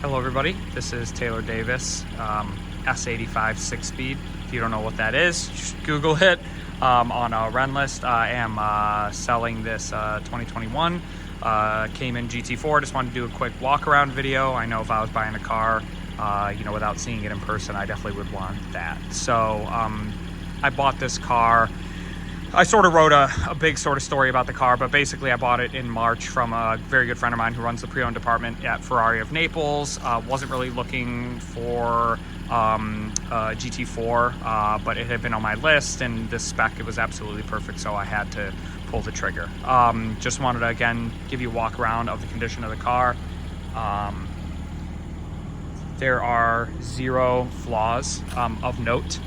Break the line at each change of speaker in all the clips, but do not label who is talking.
Hello everybody, this is Taylor Davis, S85 6-speed. If you don't know what that is, just Google it. On a rent list, I am selling this 2021 Cayman GT4. Just wanted to do a quick walk around video. I know if I was buying a car, without seeing it in person, I definitely would want that. So I bought this car. I sort of wrote a big sort of story about the car, but basically I bought it in March from a very good friend of mine who runs the pre-owned department at Ferrari of Naples. Wasn't really looking for a GT4, but it had been on my list, and this spec, it was absolutely perfect, so I had to pull the trigger. Just wanted to, again, give you a walk around of the condition of the car. There are zero flaws of note.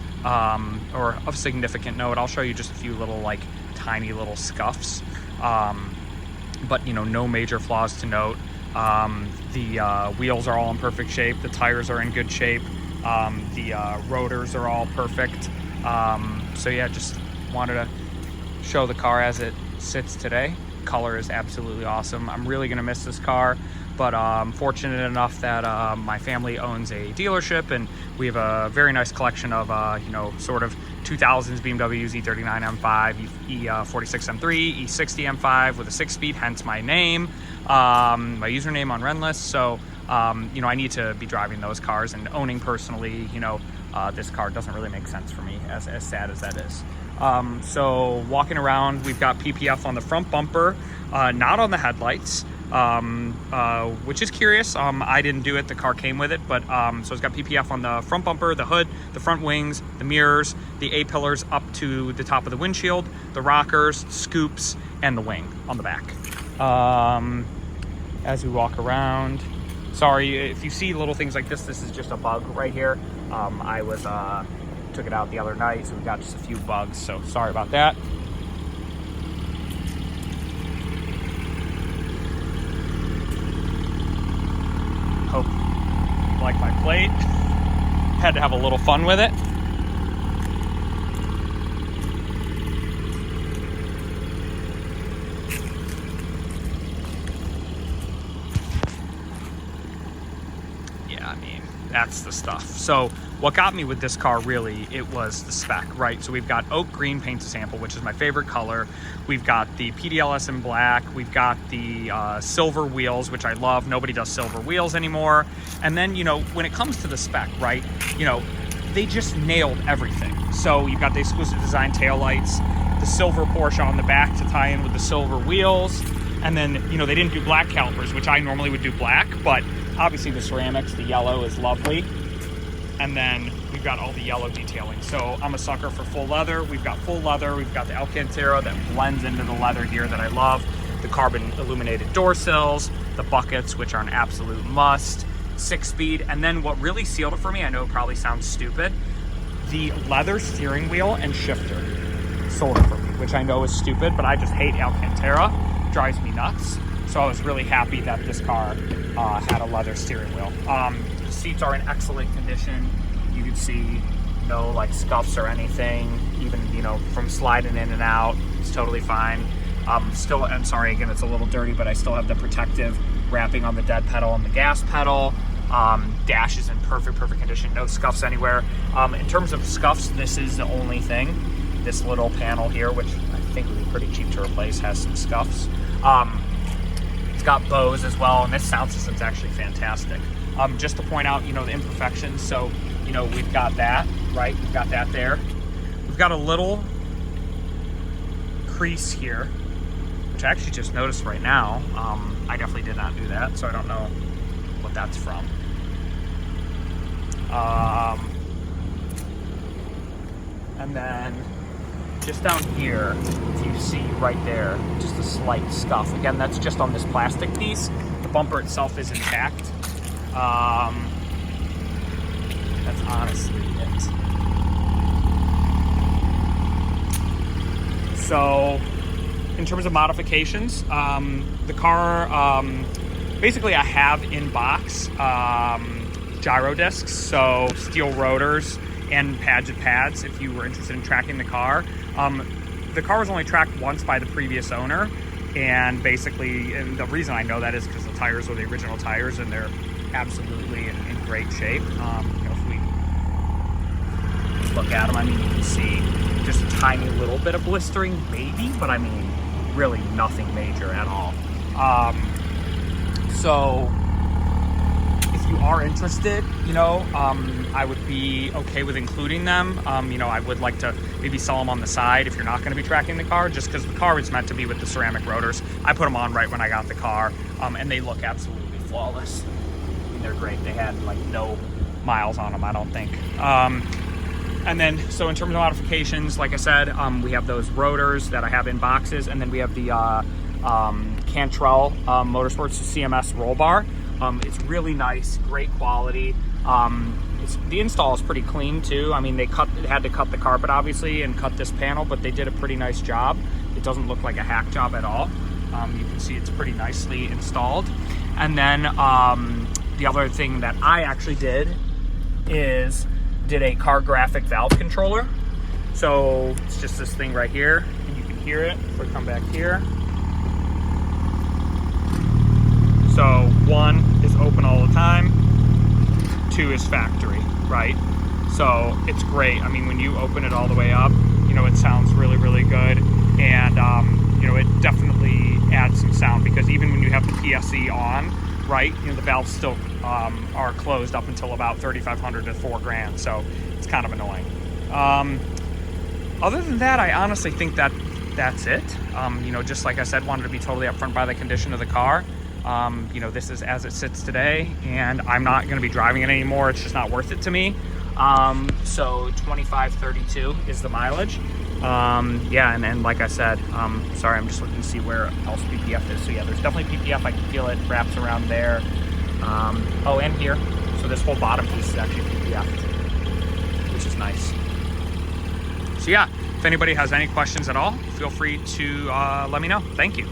Or of significant note. I'll show you just a few little, like, tiny little scuffs, but no major flaws to note. The wheels are all in perfect shape. The tires are in good shape. The rotors are all perfect. So yeah, just wanted to show the car as it sits today. Color is absolutely awesome. I'm really gonna miss this car, but I'm fortunate enough that my family owns a dealership, and we have a very nice collection of sort of 2000s BMWs, E39 M5, E46 M3, E60 M5 with a 6-speed, hence my name, my username on Renlist. So I need to be driving those cars, and owning personally, this car doesn't really make sense for me, as sad as that is. So walking around, we've got PPF on the front bumper, not on the headlights, which is curious. I didn't do it, the car came with it, but so it's got PPF on the front bumper, the hood, the front wings, the mirrors, the A-pillars up to the top of the windshield, the rockers, scoops, and the wing on the back. As we walk around, sorry if you see little things like this is just a bug right here. I took it out the other night, so we got just a few bugs, so sorry about that. Hope you like my plate. Had to have a little fun with it. Yeah, I mean, that's the stuff. So what got me with this car, really, it was the spec, right? So we've got oak green paint to sample, which is my favorite color. We've got the PTS in black. We've got the silver wheels, which I love. Nobody does silver wheels anymore. And then, when it comes to the spec, right, they just nailed everything. So you've got the exclusive design taillights, the silver Porsche on the back to tie in with the silver wheels. And then, they didn't do black calipers, which I normally would do black, but obviously the ceramics, the yellow is lovely. And then we've got all the yellow detailing. So I'm a sucker for full leather. We've got full leather. We've got the Alcantara that blends into the leather here that I love. The carbon illuminated door sills, the buckets, which are an absolute must, 6-speed. And then what really sealed it for me, I know it probably sounds stupid, the leather steering wheel and shifter sold it for me, which I know is stupid, but I just hate Alcantara. It drives me nuts. So I was really happy that this car had a leather steering wheel. The seats are in excellent condition. You can see no like scuffs or anything, even from sliding in and out. It's totally fine. I'm sorry again, it's a little dirty, but I still have the protective wrapping on the dead pedal and the gas pedal. Dash is in perfect condition, no scuffs anywhere. In terms of scuffs, this is the only thing. This little panel here, which I think would be pretty cheap to replace, has some scuffs. It's got bows as well, and this sound system's actually fantastic. Just to point out, the imperfections. So, we've got that, right? We've got that there. We've got a little crease here, which I actually just noticed right now. I definitely did not do that, so I don't know what that's from. And then just down here, if you see right there, just a slight scuff. Again, that's just on this plastic piece. The bumper itself is intact. That's honestly it. So, in terms of modifications, the car, basically I have in box gyro discs, so steel rotors and pads if you were interested in tracking the car. The car was only tracked once by the previous owner, And basically, and the reason I know that is because the tires were the original tires and they're absolutely in great shape. You know, if we look at them, I mean, you can see just a tiny little bit of blistering, maybe, but I mean, really nothing major at all. So if you are interested, you know, I would be okay with including them. You know, I would like to maybe sell them on the side if you're not going to be tracking the car, just because the car is meant to be with the ceramic rotors. I put them on right when I got the car, and they look absolutely flawless. I mean, they're great. They had like no miles on them, I don't think. And then, so in terms of modifications, like I said, we have those rotors that I have in boxes, and then we have the Cantrell Motorsports CMS roll bar. It's really nice, great quality. The install is pretty clean too. I mean, they had to cut the carpet obviously and cut this panel, but they did a pretty nice job. It doesn't look like a hack job at all. You can see it's pretty nicely installed. And then the other thing that I actually did is did a car graphic valve controller. So it's just this thing right here, and you can hear it. If we come back here. So 1 is open all the time, 2 is factory, right? So it's great. I mean, when you open it all the way up, you know, it sounds really, really good. And, you know, it definitely adds some sound, because even when you have the PSE on, right, you know, the valves still are closed up until about 3,500 to 4 grand. So it's kind of annoying. Other than that, I honestly think that that's it. You know, just like I said, wanted to be totally upfront by the condition of the car. You know, this is as it sits today, and I'm not going to be driving it anymore. It's just not worth it to me. So 2532 is the mileage. Yeah, and like I said, sorry, I'm just looking to see where else PPF is. So yeah, there's definitely PPF. I can feel it wraps around there. Oh, and here. So this whole bottom piece is actually PPF, which is nice. So yeah, if anybody has any questions at all, feel free to let me know. Thank you.